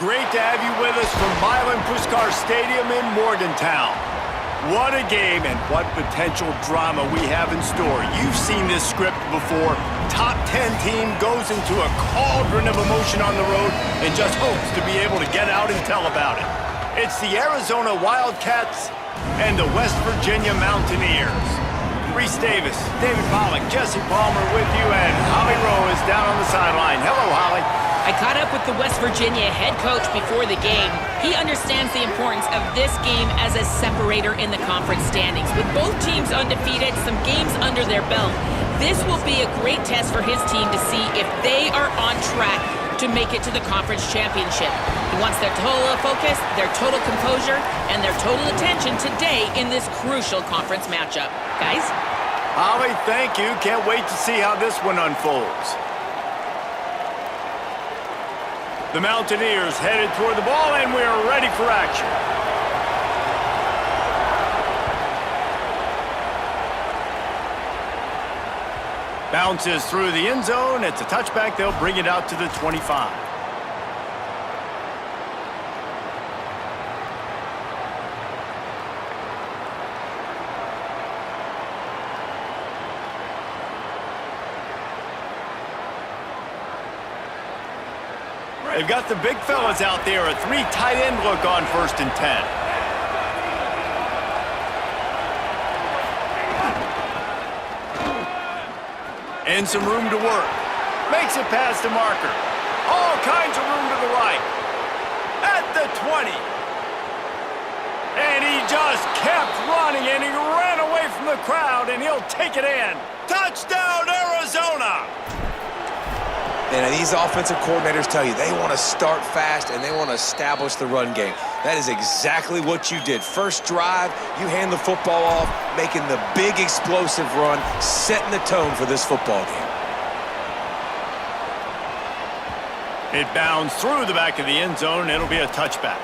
Great to have you with us from Milan Puskar Stadium in Morgantown. What a game and what potential drama we have in store. You've seen this script before. Top 10 team goes into a cauldron of emotion on the road and just hopes to be able to get out and tell about it. It's the Arizona Wildcats and the West Virginia Mountaineers. Reese Davis, David Pollack, Jesse Palmer with you, and Holly Rowe is down on the sideline. Hello, Holly. I caught up with the West Virginia head coach before the game. He understands the importance of this game as a separator in the conference standings. With both teams undefeated, some games under their belt, this will be a great test for his team to see if they are on track to make it to the conference championship. He wants their total focus, their total composure, and their total attention today in this crucial conference matchup. Guys? Holly, thank you. Can't wait to see how this one unfolds. The Mountaineers headed toward the ball, and we're ready for action. Bounces through the end zone. It's a touchback. They'll bring it out to the 25. They've got the big fellas out there. A 3 tight end look on 1st and 10. And some room to work. Makes it past the marker. All kinds of room to the right. At the 20. And he just kept running, and he ran away from the crowd, and he'll take it in. Touchdown, Arizona! And these offensive coordinators tell you they want to start fast and they want to establish the run game. That is exactly what you did. First drive, you hand the football off, making the big explosive run, setting the tone for this football game. It bounds through the back of the end zone. It'll be a touchback.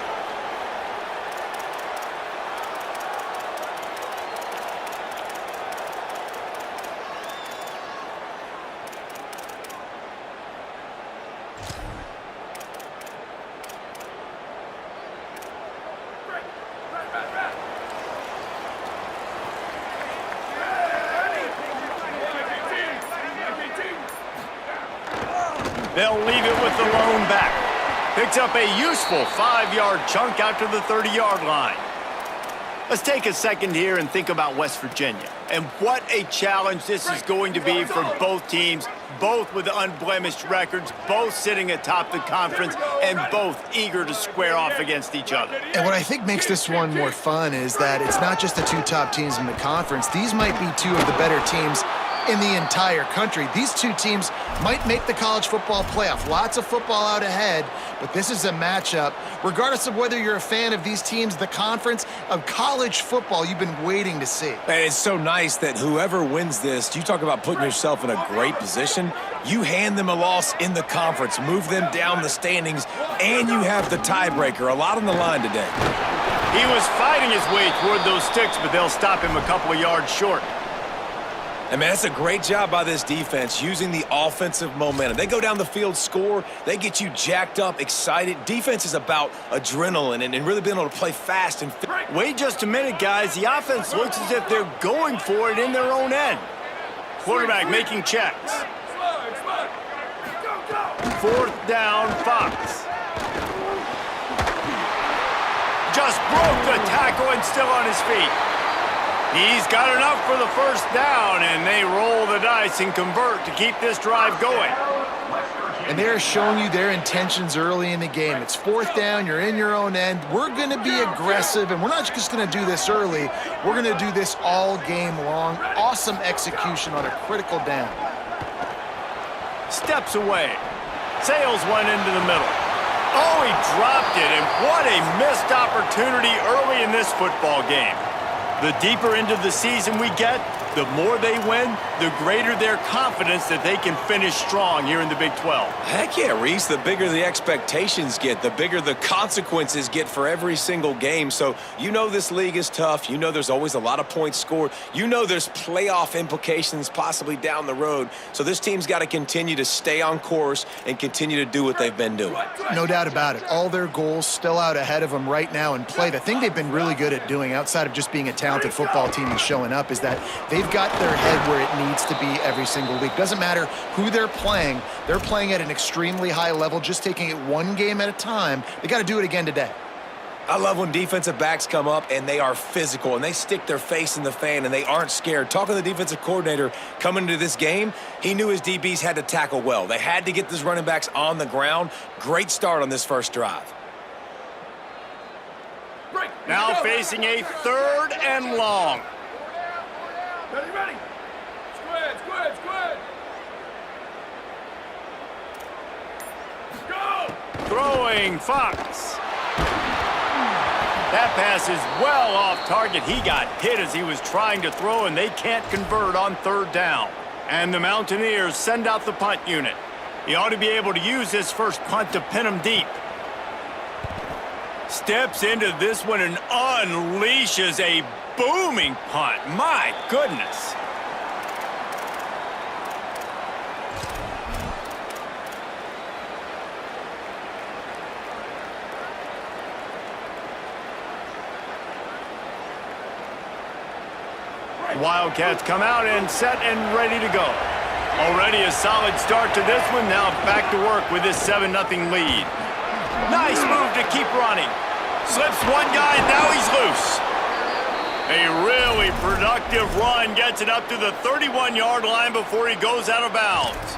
They'll leave it with the lone back. Picks up a useful 5-yard chunk out to the 30-yard line. Let's take a second here and think about West Virginia. And what a challenge this is going to be for both teams, both with unblemished records, both sitting atop the conference, and both eager to square off against each other. And what I think makes this one more fun is that it's not just the 2 top teams in the conference. These might be 2 of the better teams in the entire country. These 2 teams might make the college football playoff. Lots of football out ahead, but this is a matchup. Regardless of whether you're a fan of these teams, the conference of college football you've been waiting to see. And it's so nice that whoever wins this, you talk about putting yourself in a great position, you hand them a loss in the conference, move them down the standings, and you have the tiebreaker. A lot on the line today. He was fighting his way toward those sticks, but they'll stop him a couple of yards short. And man, that's a great job by this defense, using the offensive momentum. They go down the field, score, they get you jacked up, excited. Defense is about adrenaline and really being able to play fast and Wait just a minute, guys. The offense looks as if they're going for it in their own end. Quarterback making checks. 4th down, Fox. Just broke the tackle and still on his feet. He's got enough for the 1st down, and they roll the dice and convert to keep this drive going. And they're showing you their intentions early in the game. It's 4th down, you're in your own end. We're going to be aggressive, and we're not just going to do this early. We're going to do this all game long. Awesome execution on a critical down. Steps away. Sails one into the middle. Oh, he dropped it, and what a missed opportunity early in this football game. The deeper into the season we get, The more they win, the greater their confidence that they can finish strong here in the Big 12. Heck yeah, Reese. The bigger the expectations get, the bigger the consequences get for every single game. So you know this league is tough. You know there's always a lot of points scored. You know there's playoff implications possibly down the road. So this team's got to continue to stay on course and continue to do what they've been doing. No doubt about it. All their goals still out ahead of them right now in play. The thing they've been really good at doing, outside of just being a talented football team and showing up, is that they've got their head where it needs to be every single week. Doesn't matter who they're playing at an extremely high level, just taking it one game at a time. They got to do it again today. I love when defensive backs come up and they are physical and they stick their face in the fan and they aren't scared. Talking to the defensive coordinator coming into this game, he knew his DBs had to tackle well. They had to get these running backs on the ground. Great start on this first drive. Now facing a 3rd and long. Ready? Squid! Go! Throwing Fox. That pass is well off target. He got hit as he was trying to throw, and they can't convert on 3rd down. And the Mountaineers send out the punt unit. He ought to be able to use this first punt to pin him deep. Steps into this one and unleashes a booming punt. My goodness. Wildcats come out and set and ready to go. Already a solid start to this one. Now back to work with this 7-0 lead. Nice move to keep running. Slips one guy, now he's loose. A really productive run gets it up to the 31-yard line before he goes out of bounds.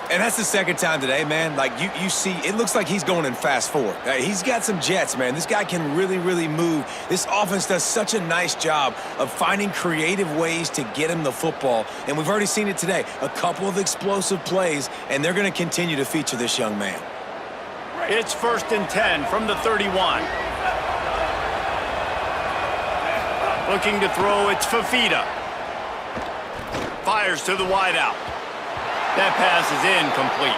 And that's the second time today, man. Like, you see, it looks like he's going in fast forward. He's got some jets, man. This guy can really, really move. This offense does such a nice job of finding creative ways to get him the football. And we've already seen it today. A couple of explosive plays, and they're going to continue to feature this young man. It's 1st and 10 from the 31. Looking to throw, it's Fafita. Fires to the wideout. That pass is incomplete.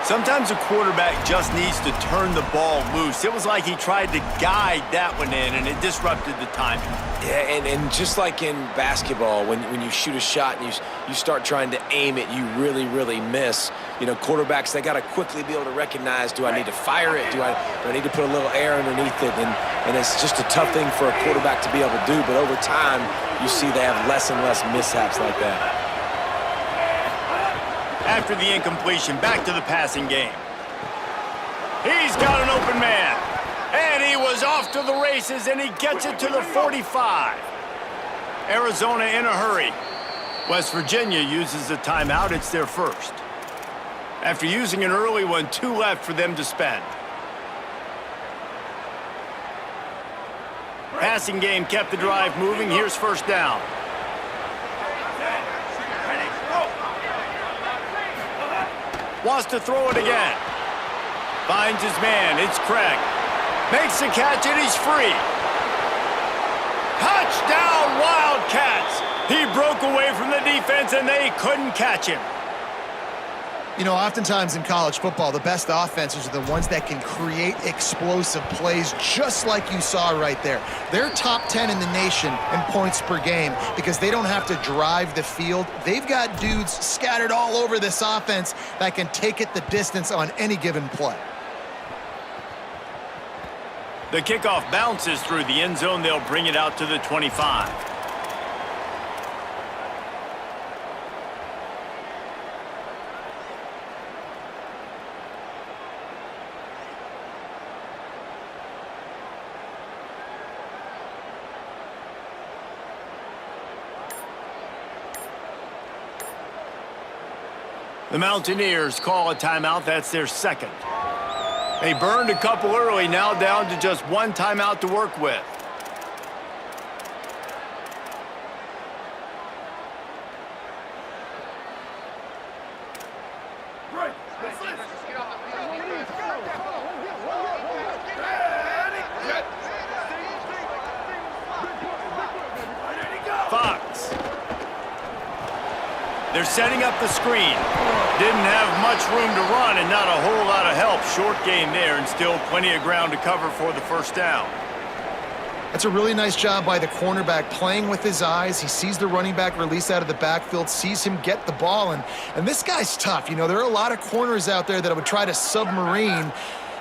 Sometimes a quarterback just needs to turn the ball loose. It was like he tried to guide that one in, and it disrupted the timing. Yeah, and just like in basketball, when you shoot a shot and you start trying to aim it, you really, really miss. You know, quarterbacks, they got to quickly be able to recognize, do I need to fire it? Do I need to put a little air underneath it? And it's just a tough thing for a quarterback to be able to do, but over time, you see they have less and less mishaps like that. After the incompletion, back to the passing game. He's got an open man. And he was off to the races, and he gets it to the 45. Arizona in a hurry. West Virginia uses a timeout. It's their first. After using an early one, 2 left for them to spend. Passing game kept the drive moving. Here's 1st down. Wants to throw it again. Finds his man. It's Craig. Makes the catch, and he's free. Touchdown, Wildcats! He broke away from the defense, and they couldn't catch him. You know, oftentimes in college football, the best offenses are the ones that can create explosive plays, just like you saw right there. They're top 10 in the nation in points per game because they don't have to drive the field. They've got dudes scattered all over this offense that can take it the distance on any given play. The kickoff bounces through the end zone. They'll bring it out to the 25. The Mountaineers call a timeout. That's their second. They burned a couple early, now down to just 1 timeout to work with. Fox. They're setting up the screen. Didn't have much room to run and not a whole lot of help. Short gain there and still plenty of ground to cover for the first down. That's a really nice job by the cornerback playing with his eyes. He sees the running back release out of the backfield, sees him get the ball, and this guy's tough. You know, there are a lot of corners out there that would try to submarine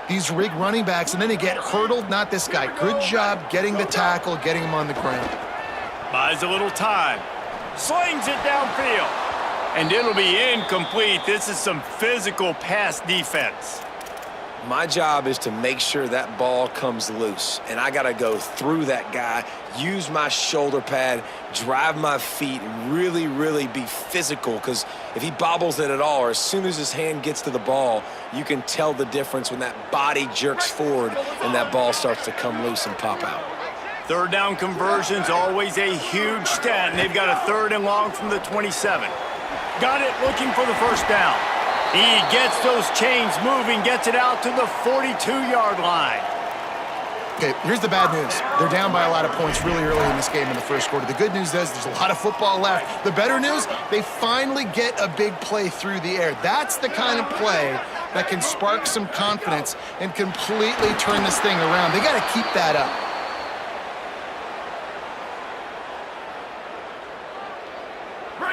these rig running backs, and then they get hurdled. Not this guy. Good job getting the tackle, getting him on the ground. Buys a little time. Slings it downfield. And it'll be incomplete. This is some physical pass defense. My job is to make sure that ball comes loose, and I got to go through that guy, use my shoulder pad, drive my feet, and really, really be physical, because if he bobbles it at all, or as soon as his hand gets to the ball, you can tell the difference when that body jerks forward and that ball starts to come loose and pop out. Third down conversion's always a huge stat, and they've got a 3rd and long from the 27. Got it, looking for the first down. He gets those chains moving, gets it out to the 42-yard line. Okay, here's the bad news. They're down by a lot of points really early in this game in the first quarter. The good news is there's a lot of football left. The better news, they finally get a big play through the air. That's the kind of play that can spark some confidence and completely turn this thing around. They got to keep that up.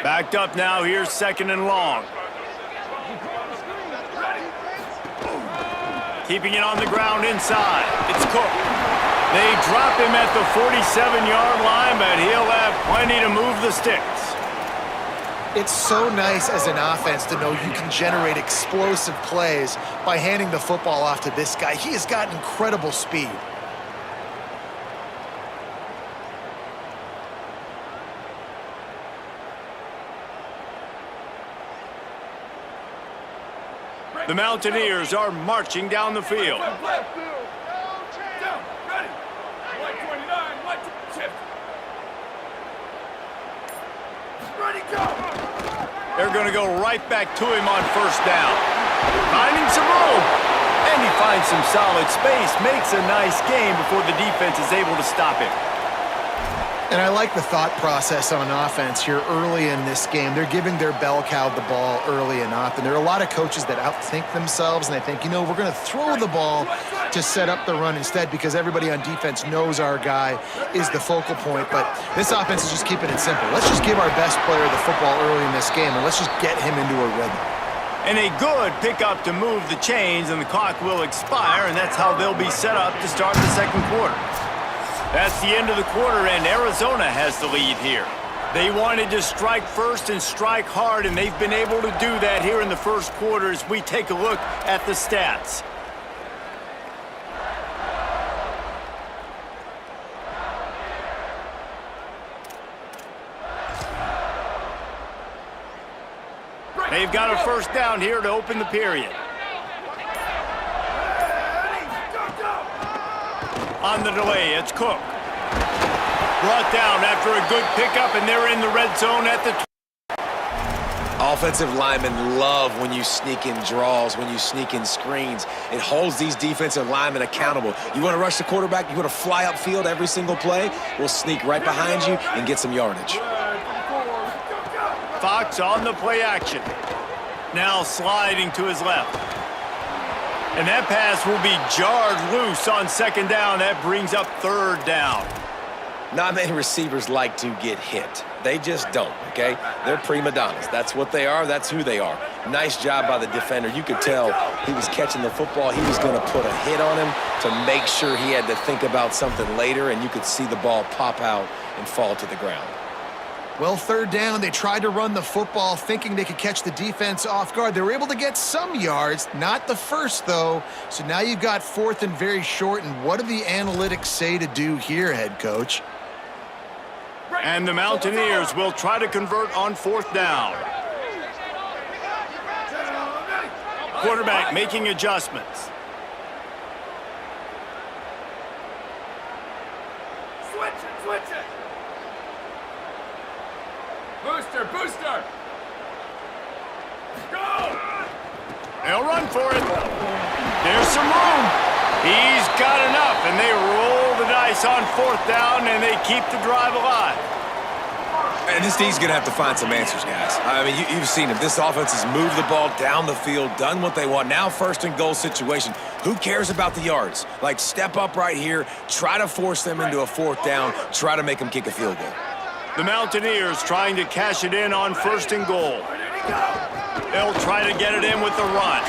Backed up now, here's 2nd and long. Keeping it on the ground inside. It's Cook. They drop him at the 47-yard line, but he'll have plenty to move the sticks. It's so nice as an offense to know you can generate explosive plays by handing the football off to this guy. He has got incredible speed. The Mountaineers are marching down the field. Down, ready. White 29, white shift. Ready, go. They're going to go right back to him on first down. Finding some room. And he finds some solid space. Makes a nice game before the defense is able to stop him. And I like the thought process on offense here early in this game. They're giving their bell cow the ball early and often. There are a lot of coaches that outthink themselves, and they think, you know, we're going to throw the ball to set up the run instead because everybody on defense knows our guy is the focal point. But this offense is just keeping it simple. Let's just give our best player the football early in this game, and let's just get him into a rhythm. And a good pickup to move the chains, and the clock will expire, and that's how they'll be set up to start the second quarter. That's the end of the quarter, and Arizona has the lead here. They wanted to strike first and strike hard, and they've been able to do that here in the first quarter as we take a look at the stats. They've got a first down here to open the period. On the delay, it's Cook. Brought down after a good pickup, and they're in the red zone at the... Offensive linemen love when you sneak in draws, when you sneak in screens. It holds these defensive linemen accountable. You want to rush the quarterback, you want to fly upfield every single play, we'll sneak right behind you and get some yardage. Fox on the play action. Now sliding to his left. And that pass will be jarred loose on second down. That brings up third down. Not many receivers like to get hit. They just don't, okay? They're prima donnas. That's what they are. That's who they are. Nice job by the defender. You could tell he was catching the football. He was going to put a hit on him to make sure he had to think about something later, and you could see the ball pop out and fall to the ground. Well, third down, they tried to run the football thinking they could catch the defense off guard. They were able to get some yards, not the first, though. So now you've got fourth and very short, and what do the analytics say to do here, head coach? And the Mountaineers will try to convert on fourth down. Quarterback making adjustments. Switch it. Booster. Go! They'll run for it. There's some room. He's got enough, and they roll the dice on fourth down, and they keep the drive alive. And this D's going to have to find some answers, guys. I mean, you've seen it. This offense has moved the ball down the field, done what they want. Now first and goal situation. Who cares about the yards? Like, step up right here, try to force them into a fourth down, try to make them kick a field goal. The Mountaineers trying to cash it in on first and goal. They'll try to get it in with the run.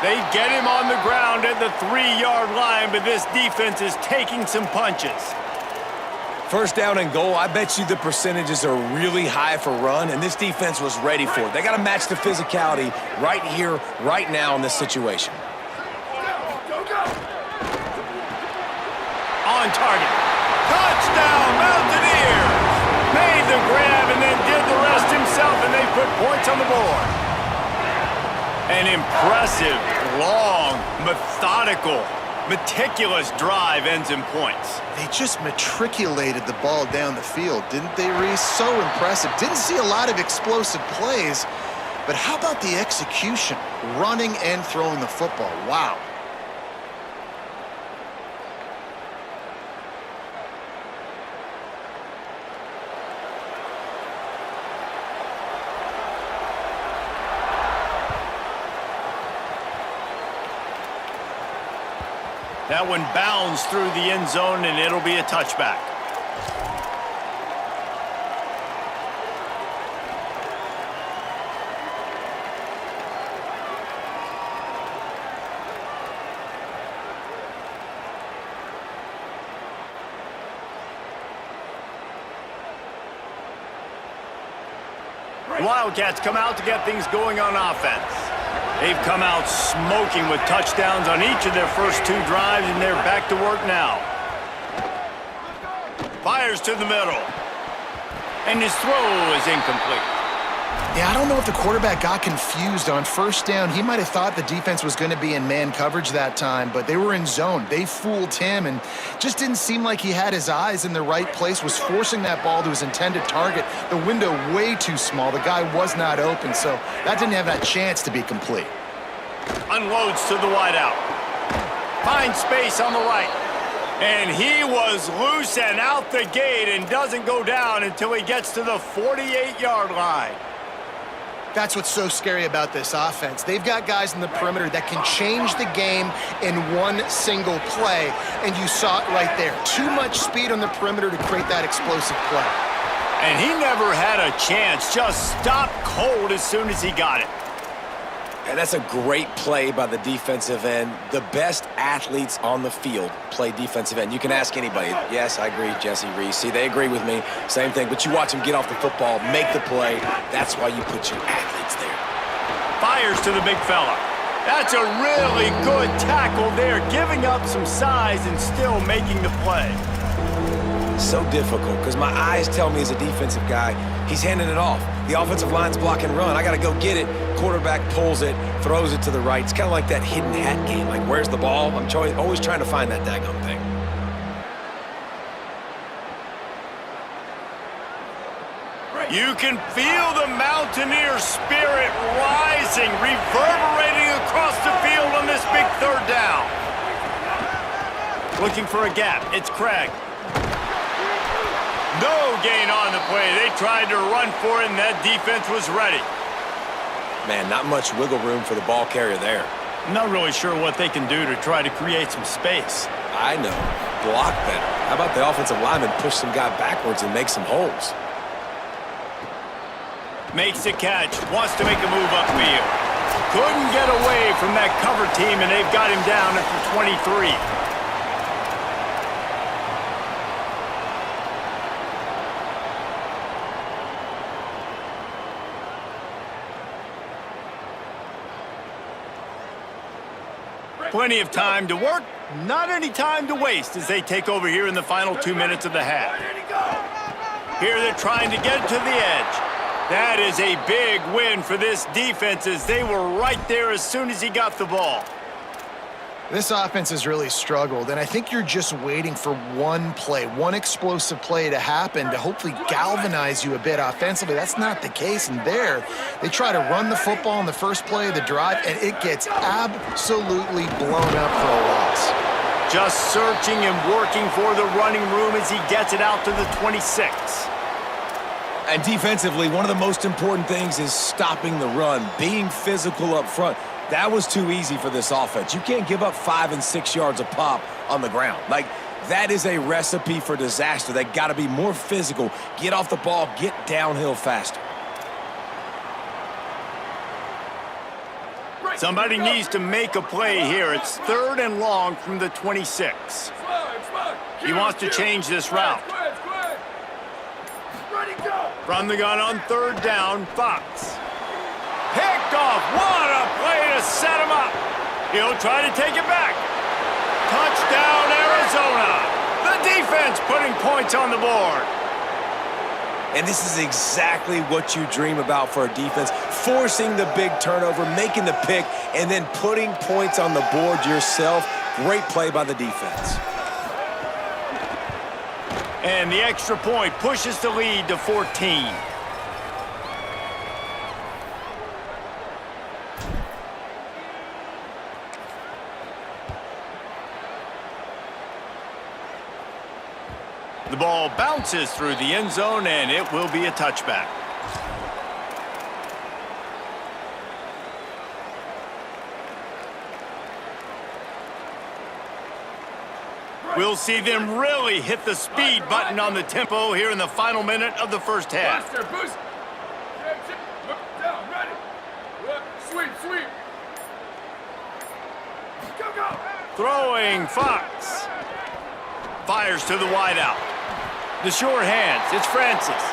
They get him on the ground at the 3-yard line, but this defense is taking some punches. First down and goal, I bet you the percentages are really high for run, and this defense was ready for it. They got to match the physicality right here, right now in this situation. On target. Touchdown, Mountaineers! Made the grab and then did the rest himself, and they put points on the board. An impressive, long, methodical, meticulous drive ends in points. They just matriculated the ball down the field, didn't they, Reese? So impressive. Didn't see a lot of explosive plays, but how about the execution? Running and throwing the football. Wow. That one bounds through the end zone, and it'll be a touchback. Wildcats come out to get things going on offense. They've come out smoking with touchdowns on each of their first 2 drives, and they're back to work now. Fires to the middle. And his throw is incomplete. Yeah, I don't know if the quarterback got confused on first down. He might have thought the defense was going to be in man coverage that time, but they were in zone. They fooled him and just didn't seem like he had his eyes in the right place, was forcing that ball to his intended target. The window way too small. The guy was not open, so that didn't have that chance to be complete. Unloads to the wideout. Finds space on the right. And he was loose and out the gate and doesn't go down until he gets to the 48-yard line. That's what's so scary about this offense. They've got guys in the perimeter that can change the game in one single play, and you saw it right there. Too much speed on the perimeter to create that explosive play. And he never had a chance, just stopped cold as soon as he got it. And that's a great play by the defensive end. The best athletes on the field play defensive end. You can ask anybody. Yes, I agree, Jesse, Reese. See, they agree with me. Same thing. But you watch them get off the football, make the play. That's why you put your athletes there. Fires to the big fella. That's a really good tackle there, giving up some size and still making the play. So difficult because my eyes tell me as a defensive guy, he's handing it off. The offensive line's block and run. I got to go get it. Quarterback pulls it, throws it to the right. It's kind of like that hidden hat game. Like, where's the ball? I'm always trying to find that daggone thing. You can feel the Mountaineer spirit rising, reverberating across the field on this big 3rd down. Looking for a gap. It's Craig. No gain on the play. They tried to run for it, and that defense was ready. Man, not much wiggle room for the ball carrier there. I'm not really sure what they can do to try to create some space. I know. Block better. How about the offensive lineman push some guy backwards and make some holes? Makes the catch. Wants to make a move upfield. Couldn't get away from that cover team, and they've got him down at the 23. Plenty of time to work, not any time to waste as they take over here in the final 2 minutes of the half. Here they're trying to get to the edge. That is a big win for this defense as they were right there as soon as he got the ball. This offense has really struggled, and I think you're just waiting for one play, one explosive play to happen to hopefully galvanize you a bit offensively. That's not the case, and there, they try to run the football in the first play of the drive, and it gets absolutely blown up for a loss. Just searching and working for the running room as he gets it out to the 26. And defensively, one of the most important things is stopping the run, being physical up front. That was too easy for this offense. You can't give up 5 and 6 yards a pop on the ground. Like, that is a recipe for disaster. They got to be more physical, get off the ball, get downhill faster. Somebody needs to make a play here. It's 3rd and long from the 26. He wants to change this route. From the gun on 3rd down, Fox. Picked off. What a play to set him up. He'll try to take it back. Touchdown, Arizona. The defense putting points on the board. And this is exactly what you dream about for a defense, forcing the big turnover, making the pick, and then putting points on the board yourself. Great play by the defense. And the extra point pushes the lead to 14. The ball bounces through the end zone, and it will be a touchback. We'll see them really hit the speed button on the tempo here in the final minute of the first half. Buster, boost. Down, ready. Sweep, sweep. Go, go. Throwing Fox. Fires to the wideout. The short hands, it's Francis.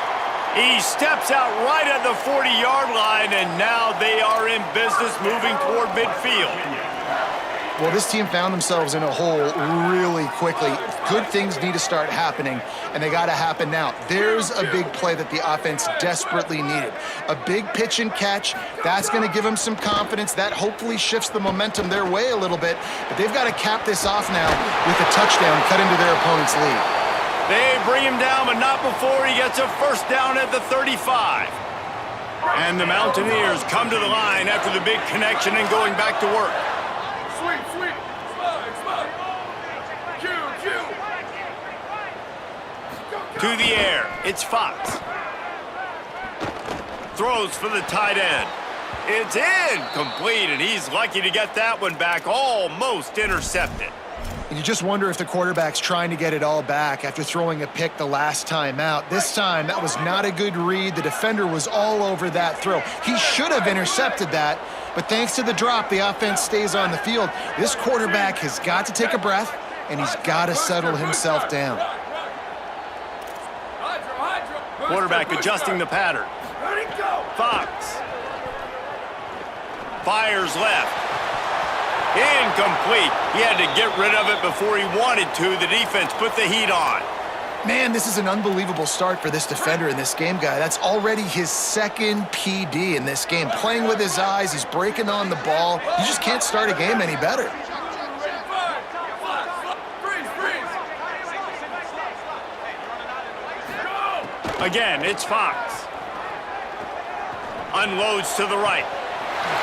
He steps out right at the 40-yard line, and now they are in business moving toward midfield. Well, this team found themselves in a hole really quickly. Good things need to start happening, and they got to happen now. There's a big play that the offense desperately needed. A big pitch and catch. That's going to give them some confidence. That hopefully shifts the momentum their way a little bit. But they've got to cap this off now with a touchdown cut into their opponent's lead. They bring him down, but not before he gets a first down at the 35. And the Mountaineers come to the line after the big connection and going back to work. Sweep, sweep. Slide, slide. Q, Q. Go, go. To the air, it's Fox. Throws for the tight end. It's incomplete, and he's lucky to get that one back, almost intercepted. And you just wonder if the quarterback's trying to get it all back after throwing a pick the last time out. This time, that was not a good read. The defender was all over that throw. He should have intercepted that, but thanks to the drop, the offense stays on the field. This quarterback has got to take a breath, and he's got to settle himself down. Quarterback adjusting the pattern. Ready, go. Fox. Fires left. Incomplete. He had to get rid of it before he wanted to. The defense put the heat on. Man, this is an unbelievable start for this defender in this game, guy. That's already his 2nd PD in this game. Playing with his eyes, he's breaking on the ball. You just can't start a game any better. Again, it's Fox. Unloads to the right.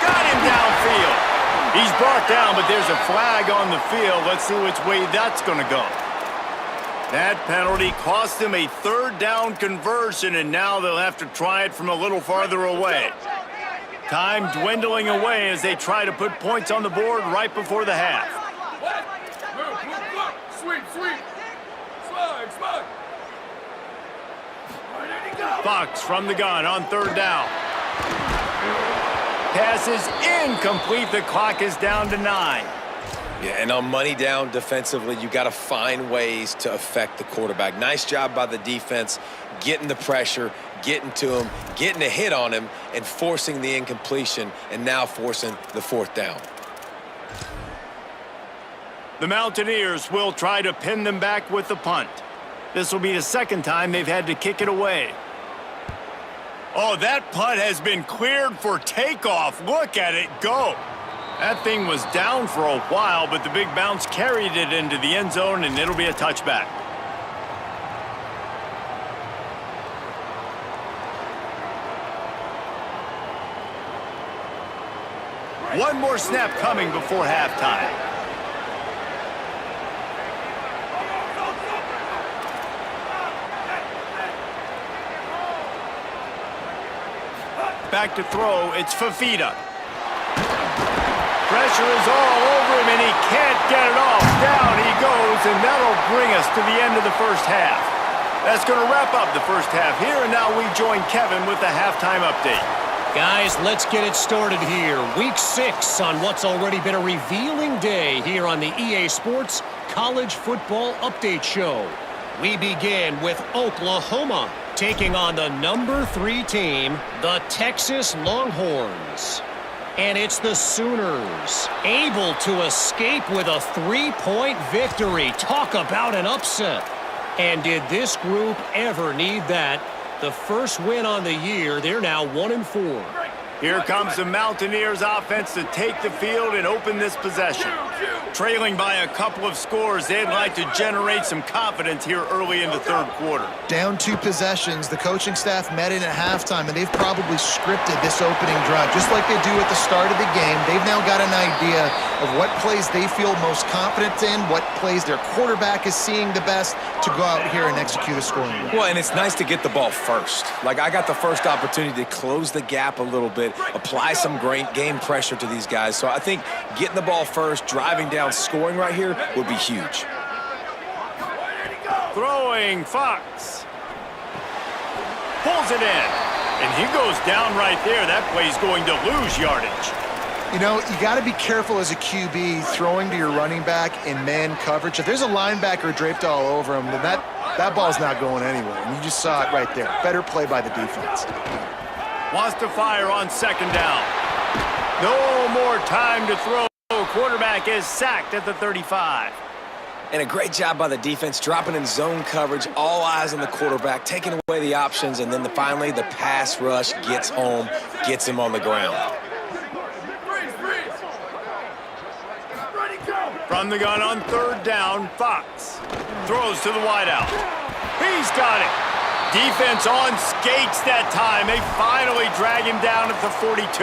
Got him downfield. He's brought down, but there's a flag on the field. Let's see which way that's going to go. That penalty cost them a 3rd down conversion, and now they'll have to try it from a little farther away. Time dwindling away as they try to put points on the board right before the half. Sweep, sweep. Slide, slide. Ready to go. Fox from the gun on 3rd down. Pass is incomplete. The clock is down to 9. Yeah, and on money down defensively, you got to find ways to affect the quarterback. Nice job by the defense, getting the pressure, getting to him, getting a hit on him, and forcing the incompletion, and now forcing the 4th down. The Mountaineers will try to pin them back with the punt. This will be the 2nd time they've had to kick it away. Oh, that punt has been cleared for takeoff. Look at it go. That thing was down for a while, but the big bounce carried it into the end zone, and it'll be a touchback. One more snap coming before halftime. back to throw. It's Fafita. Pressure is all over him, and he can't get it off. Down he goes, and that'll bring us to the end of the first half. That's going to wrap up the first half here, and now we join Kevin with the halftime update. Guys, let's get it started here. Week 6 on what's already been a revealing day here on the EA Sports College Football Update Show. We begin with Oklahoma taking on the number 3 team, the Texas Longhorns. And it's the Sooners, able to escape with a 3-point victory. Talk about an upset. And did this group ever need that? The first win on the year, they're now 1-4. Here comes the Mountaineers offense to take the field and open this possession. Trailing by a couple of scores, they'd like to generate some confidence here early in the third quarter. Down 2 possessions, the coaching staff met in at halftime, and they've probably scripted this opening drive. Just like they do at the start of the game, they've now got an idea of what plays they feel most confident in, what plays their quarterback is seeing the best to go out here and execute a scoring drive. Well, and it's nice to get the ball first. Like, I got the first opportunity to close the gap a little bit, apply some great game pressure to these guys. So I think getting the ball first, driving down, scoring right here would be huge. Throwing, Fox. Pulls it in. And he goes down right there. That play's going to lose yardage. You know, you got to be careful as a QB throwing to your running back in man coverage. If there's a linebacker draped all over him, then that ball's not going anywhere. And you just saw it right there. Better play by the defense. Wants to fire on second down. No more time to throw. Quarterback is sacked at the 35. And a great job by the defense, dropping in zone coverage, all eyes on the quarterback, taking away the options, and then finally the pass rush gets home, gets him on the ground. From the gun on third down, Fox throws to the wideout. He's got it. Defense on skates that time. They finally drag him down at the 42.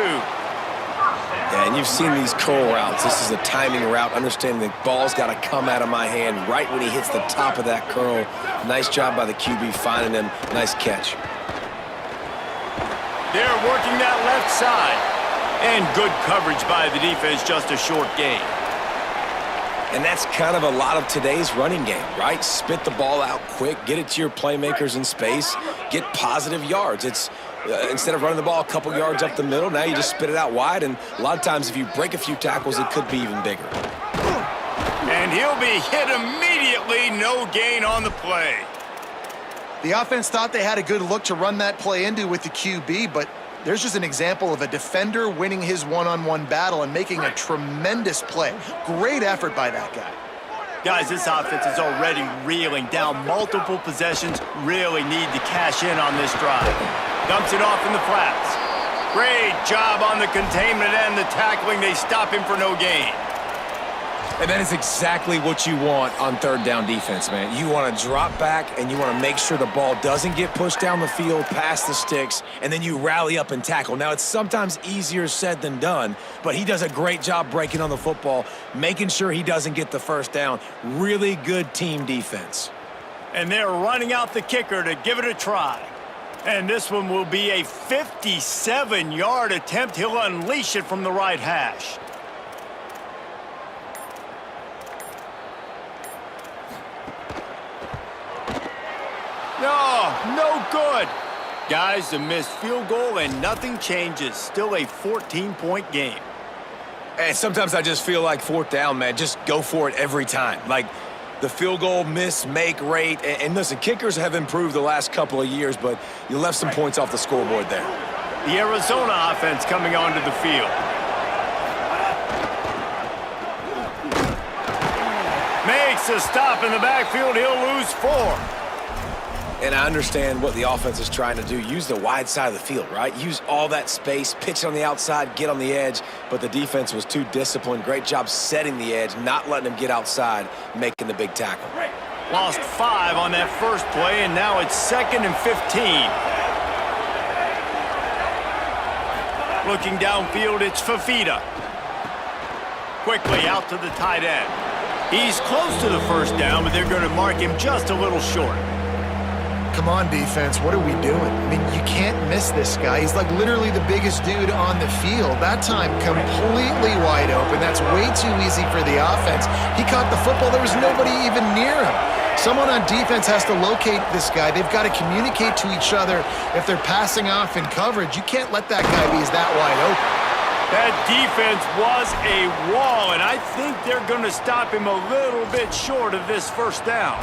Yeah, and you've seen these curl routes. This is a timing route, understanding the ball's got to come out of my hand right when he hits the top of that curl. Nice job by the QB finding him. Nice catch. They're working that left side. And good coverage by the defense, just a short gain. And that's kind of a lot of today's running game, right? Spit the ball out quick, get it to your playmakers in space, get positive yards. It's instead of running the ball a couple yards up the middle, now you just spit it out wide, and a lot of times if you break a few tackles, it could be even bigger. And he'll be hit immediately, no gain on the play. The offense thought they had a good look to run that play into with the QB, but there's just an example of a defender winning his one-on-one battle and making a tremendous play. Great effort by that guy. Guys, this offense is already reeling down multiple possessions. Really need to cash in on this drive. Dumps it off in the flats. Great job on the containment and the tackling. They stop him for no gain. And that is exactly what you want on third down defense, man. You want to drop back, and you want to make sure the ball doesn't get pushed down the field past the sticks, and then you rally up and tackle. Now, it's sometimes easier said than done, but he does a great job breaking on the football, making sure he doesn't get the first down. Really good team defense. And they're running out the kicker to give it a try. And this one will be a 57-yard attempt. He'll unleash it from the right hash. No good. Guys, a missed field goal and nothing changes. Still a 14-point game. And sometimes I just feel like fourth down, man, just go for it every time. Like the field goal miss-make rate. And listen, kickers have improved the last couple of years, but you left some points off the scoreboard there. The Arizona offense coming onto the field. Makes a stop in the backfield. He'll lose 4. And I understand what the offense is trying to do. Use the wide side of the field, right? Use all that space, pitch on the outside, get on the edge. But the defense was too disciplined. Great job setting the edge, not letting him get outside, making the big tackle. Lost 5 on that first play, and now it's 2nd and 15. Looking downfield, it's Fafita. Quickly out to the tight end. He's close to the first down, but they're going to mark him just a little short. Come on, defense. What are we doing? I mean, you can't miss miss this guy. He's like literally the biggest dude on the field. That time, completely wide open. That's way too easy for the offense. He caught the football. There was nobody even near him. Someone on defense has to locate this guy. They've got to communicate to each other if they're passing off in coverage. You can't let that guy be that wide open. That defense was a wall, and I think they're going to stop him a little bit short of this first down.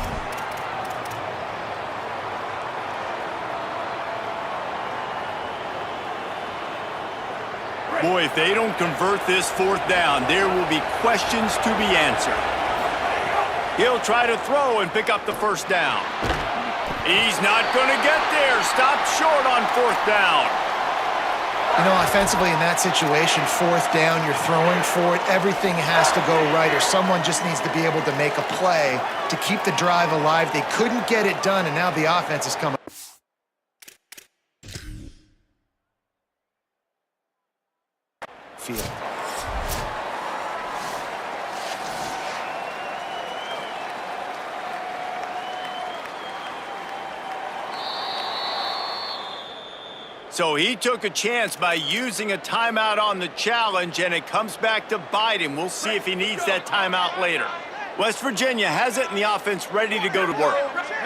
Boy, if they don't convert this fourth down, there will be questions to be answered. He'll try to throw and pick up the first down. He's not going to get there. Stopped short on fourth down. You know, offensively in that situation, fourth down, you're throwing for it. Everything has to go right, or someone just needs to be able to make a play to keep the drive alive. They couldn't get it done, and now the offense is coming. Field. So he took a chance by using a timeout on the challenge, and it comes back to bite him. We'll see if he needs that timeout later. West Virginia has it, and the offense ready to go to work.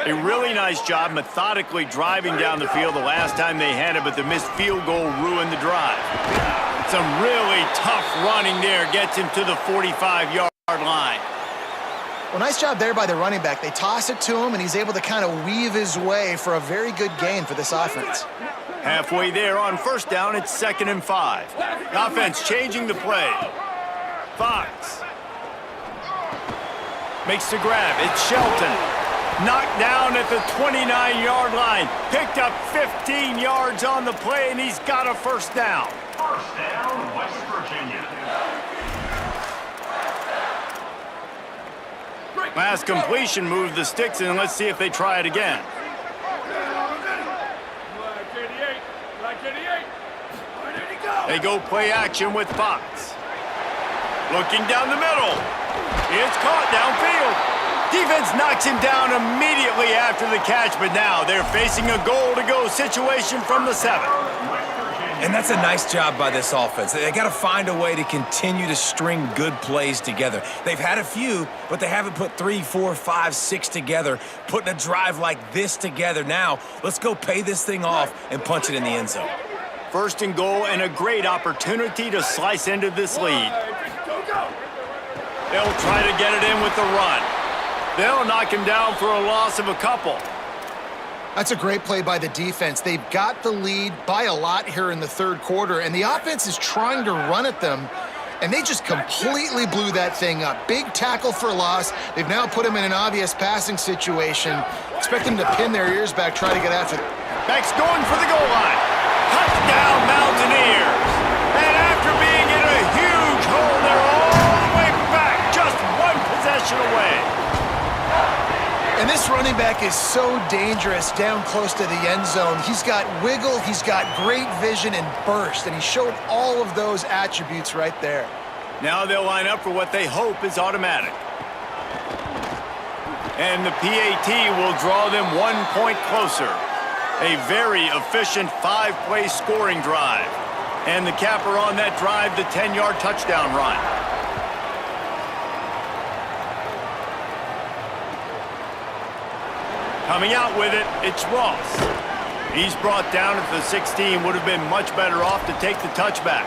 A really nice job methodically driving down the field the last time they had it, but the missed field goal ruined the drive. Some really tough running there gets him to the 45-yard line. Well, nice job there by the running back. They toss it to him, and he's able to kind of weave his way for a very good gain for this offense. Halfway there on first down, it's 2nd and 5. The offense changing the play. Fox makes the grab. It's Shelton. Knocked down at the 29-yard line. Picked up 15 yards on the play, and he's got a first down. First down, West Virginia. Last completion moved the sticks, and let's see if they try it again. They go play action with Fox. Looking down the middle. It's caught downfield. Defense knocks him down immediately after the catch, but now they're facing a goal-to-go situation from the 7. And that's a nice job by this offense. They got to find a way to continue to string good plays together. They've had a few, but they haven't put 3, 4, 5, 6 together, putting a drive like this together. Now, let's go pay this thing off and punch it in the end zone. First and goal, and a great opportunity to slice into this lead. They'll try to get it in with the run. They'll knock him down for a loss of a couple. That's a great play by the defense. They've got the lead by a lot here in the third quarter, and the offense is trying to run at them, and they just completely blew that thing up. Big tackle for loss. They've now put him in an obvious passing situation. Expect them to pin their ears back, try to get after it. Beck's going for the goal line. Touchdown, Mountaineers. And after being in a huge hole, they're all the way back, just one possession away. And this running back is so dangerous down close to the end zone. He's got wiggle, he's got great vision and burst, and he showed all of those attributes right there. Now they'll line up for what they hope is automatic. And the PAT will draw them 1 point closer. A very efficient 5-play scoring drive. And the capper on that drive, the 10-yard touchdown run. Coming out with it, it's Ross. He's brought down at the 16. Would have been much better off to take the touchback.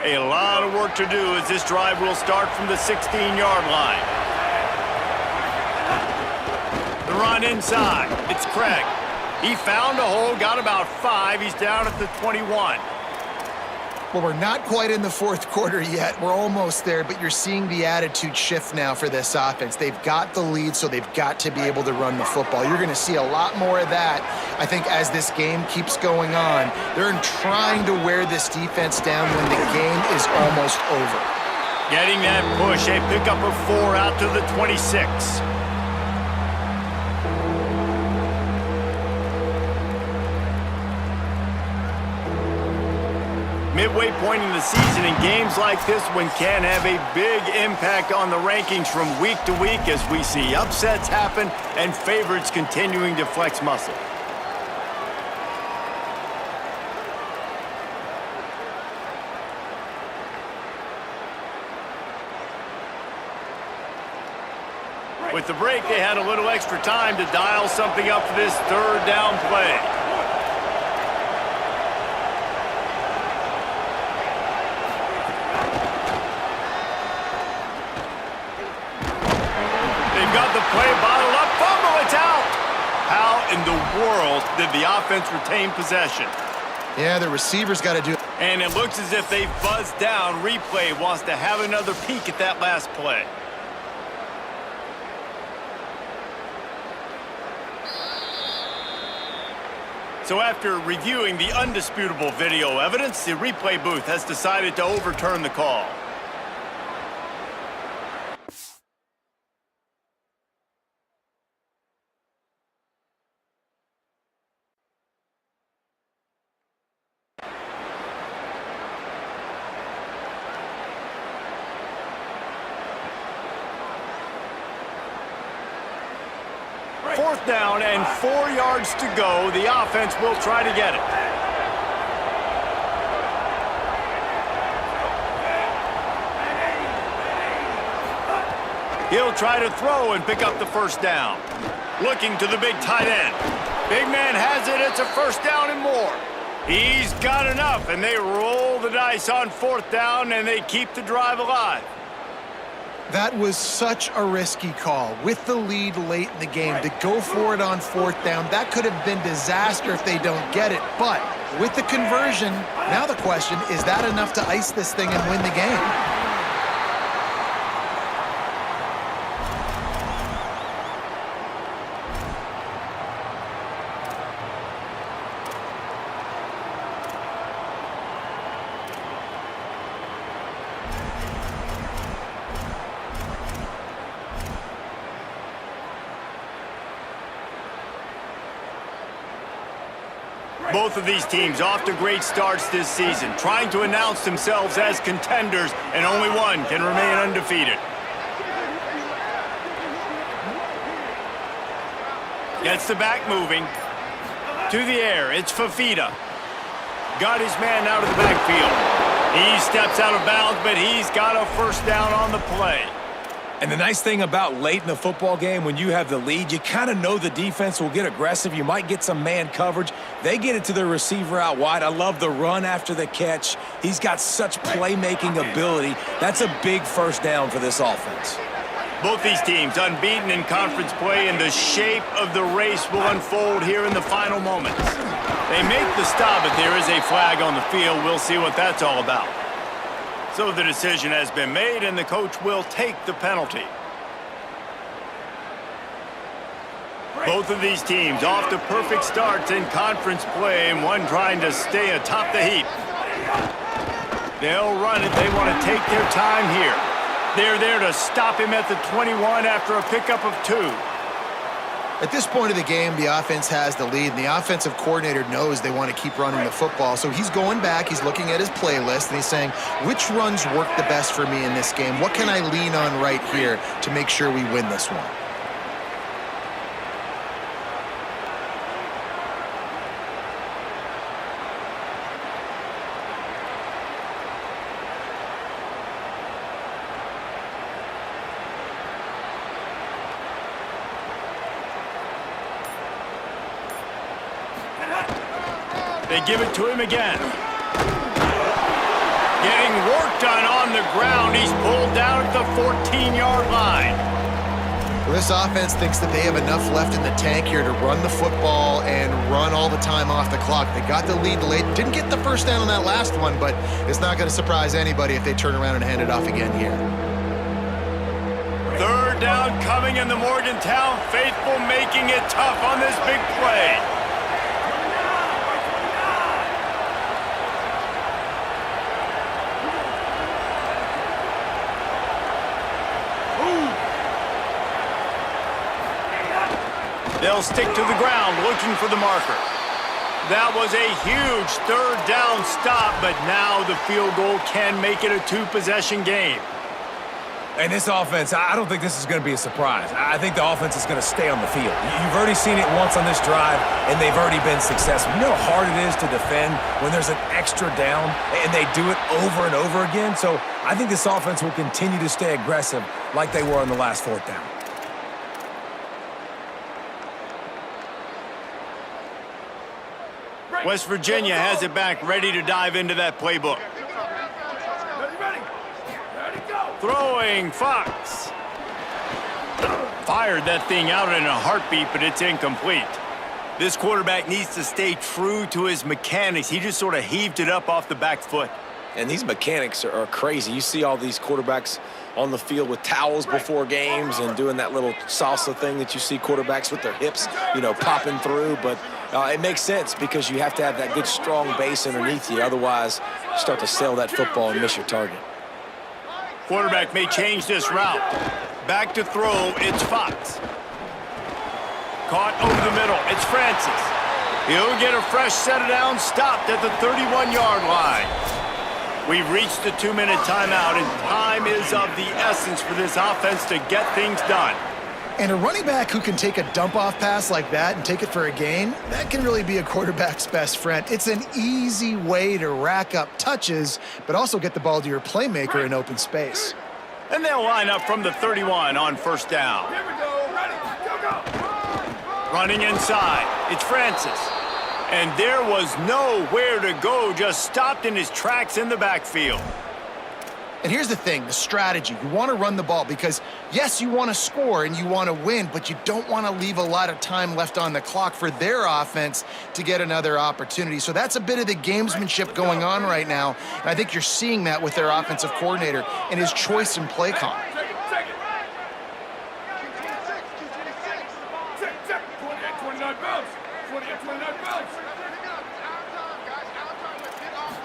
A lot of work to do as this drive will start from the 16-yard line. The run inside. It's Craig. He found a hole, got about 5. He's down at the 21. Well, we're not quite in the fourth quarter yet. We're almost there, but you're seeing the attitude shift now for this offense. They've got the lead, so they've got to be able to run the football. You're going to see a lot more of that, I think, as this game keeps going on. They're trying to wear this defense down when the game is almost over. Getting that push, a pickup of 4 out to the 26. Midway point in the season, and games like this one can have a big impact on the rankings from week to week as we see upsets happen and favorites continuing to flex muscle. With the break, they had a little extra time to dial something up for this third down play. The play bottled up, fumble, it's out. How in the world did the offense retain possession? Yeah, the receiver's got to do it. And it looks as if they've buzzed down. Replay wants to have another peek at that last play. So after reviewing the undisputable video evidence, the replay booth has decided to overturn the call. Fourth down and 4 yards to go. The offense will try to get it. He'll try to throw and pick up the first down. Looking to the big tight end. Big man has it. It's a first down and more. He's got enough, and they roll the dice on fourth down, and they keep the drive alive. That was such a risky call. With the lead late in the game, to go for it on fourth down, that could have been disaster if they don't get it. But with the conversion, now the question, is that enough to ice this thing and win the game? Both of these teams off to great starts this season, trying to announce themselves as contenders, and only one can remain undefeated. Gets the back moving. To the air, it's Fafita. Got his man out of the backfield. He steps out of bounds, but he's got a first down on the play. And the nice thing about late in the football game, when you have the lead, you kind of know the defense will get aggressive. You might get some man coverage. They get it to their receiver out wide. I love the run after the catch. He's got such playmaking ability. That's a big first down for this offense. Both these teams unbeaten in conference play, and the shape of the race will unfold here in the final moments. They make the stop, but there is a flag on the field. We'll see what that's all about. So the decision has been made, and the coach will take the penalty. Both of these teams off to perfect starts in conference play, and one trying to stay atop the heap. They'll run it. They want to take their time here. They're there to stop him at the 21 after a pickup of 2. At this point of the game, the offense has the lead, and the offensive coordinator knows they want to keep running the football. So he's going back, he's looking at his playlist, and he's saying, which runs work the best for me in this game? What can I lean on right here to make sure we win this one? They give it to him again. Getting work done on the ground. He's pulled down at the 14-yard line. Well, this offense thinks that they have enough left in the tank here to run the football and run all the time off the clock. They got the lead late. Didn't get the first down on that last one, but it's not going to surprise anybody if they turn around and hand it off again here. Third down coming, in the Morgantown faithful making it tough on this big play. They'll stick to the ground looking for the marker. That was a huge third down stop, but now the field goal can make it a two-possession game. And this offense, I don't think this is going to be a surprise. I think the offense is going to stay on the field. You've already seen it once on this drive, and they've already been successful. You know how hard it is to defend when there's an extra down, and they do it over and over again. So I think this offense will continue to stay aggressive like they were on the last fourth down. West Virginia has it back, ready to dive into that playbook. Ready, go. Throwing, Fox. Fired that thing out in a heartbeat, but it's incomplete. This quarterback needs to stay true to his mechanics. He just sort of heaved it up off the back foot. And these mechanics are crazy. You see all these quarterbacks on the field with towels before games and doing that little salsa thing that you see quarterbacks with their hips, popping through. But it makes sense because you have to have that good, strong base underneath you. Otherwise, you start to sail that football and miss your target. Quarterback may change this route. Back to throw, it's Fox. Caught over the middle, it's Francis. He'll get a fresh set of downs, stopped at the 31-yard line. We've reached the 2-minute timeout, and time is of the essence for this offense to get things done. And a running back who can take a dump-off pass like that and take it for a gain, that can really be a quarterback's best friend. It's an easy way to rack up touches, but also get the ball to your playmaker in open space. And they'll line up from the 31 on first down. Here we go. Ready, go. Running inside, it's Francis. And there was nowhere to go, just stopped in his tracks in the backfield. And here's the thing, the strategy. You want to run the ball because, yes, you want to score and you want to win, but you don't want to leave a lot of time left on the clock for their offense to get another opportunity. So that's a bit of the gamesmanship going on right now. And I think you're seeing that with their offensive coordinator and his choice in play call. Take it. 28-29 bounce. 28-29 bounce.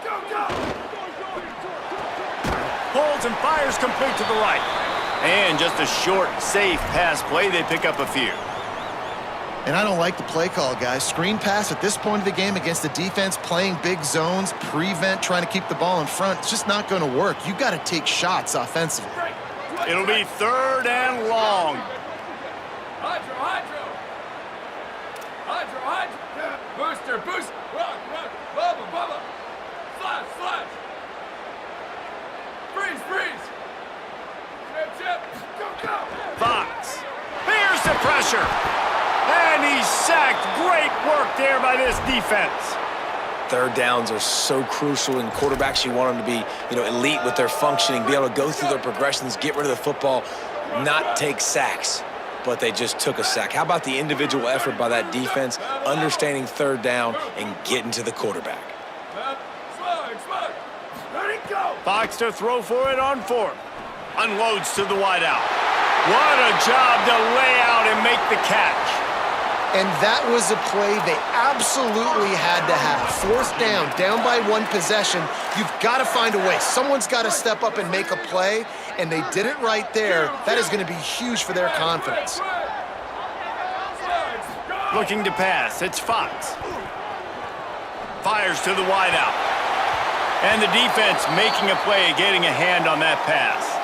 Go. Holds and fires complete to the right. And just a short, safe pass play. They pick up a few. And I don't like the play call, guys. Screen pass at this point of the game against the defense, playing big zones, prevent, trying to keep the ball in front. It's just not going to work. You got to take shots offensively. It'll be third and long. Hydro. Booster. Rock. Bubba. Slash. Freeze. Chip. Go. Fox. Here's the pressure. And he's sacked. Great work there by this defense. Third downs are so crucial, and quarterbacks, you want them to be, elite with their functioning, be able to go through their progressions, get rid of the football, not take sacks. But they just took a sack. How about the individual effort by that defense, understanding third down and getting to the quarterback? Slide. Ready, go. Fox to throw for it on fourth. Unloads to the wideout. What a job to lay out and make the catch. And that was a play they absolutely had to have. Fourth down by one possession. You've got to find a way. Someone's got to step up and make a play, and they did it right there. That is going to be huge for their confidence. Looking to pass, it's Fox. Fires to the wideout. And the defense making a play, getting a hand on that pass.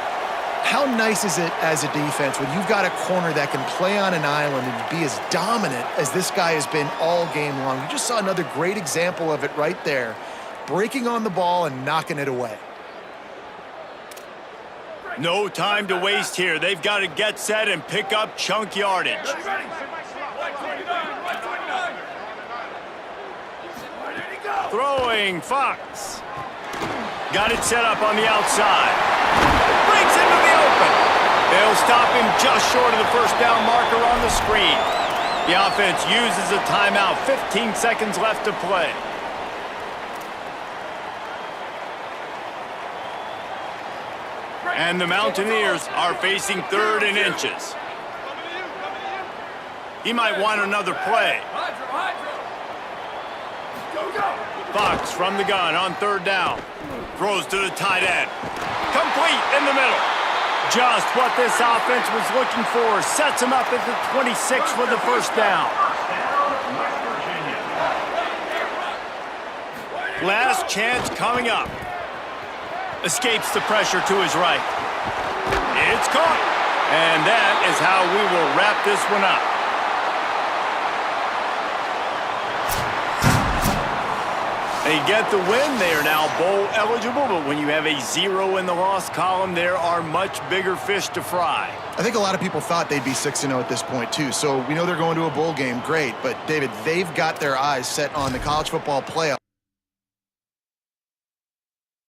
How nice is it as a defense when you've got a corner that can play on an island and be as dominant as this guy has been all game long? You just saw another great example of it right there, breaking on the ball and knocking it away. No time to waste here. They've got to get set and pick up chunk yardage. Ready. Right 29. Ready, go. Throwing, Fox. Got it set up on the outside. Breaks into the open. They'll stop him just short of the first down marker on the screen. The offense uses a timeout. 15 seconds left to play. And the Mountaineers are facing third and inches. He might want another play. Hydro. Go. Fox from the gun on third down. Throws to the tight end. Complete in the middle. Just what this offense was looking for. Sets him up at the 26 for the first down. Last chance coming up. Escapes the pressure to his right. It's caught. And that is how we will wrap this one up. They get the win. They are now bowl eligible, but when you have a 0 in the loss column, there are much bigger fish to fry. I think a lot of people thought they'd be 6-0 at this point, too. So we know they're going to a bowl game. Great. But, David, they've got their eyes set on the college football playoff.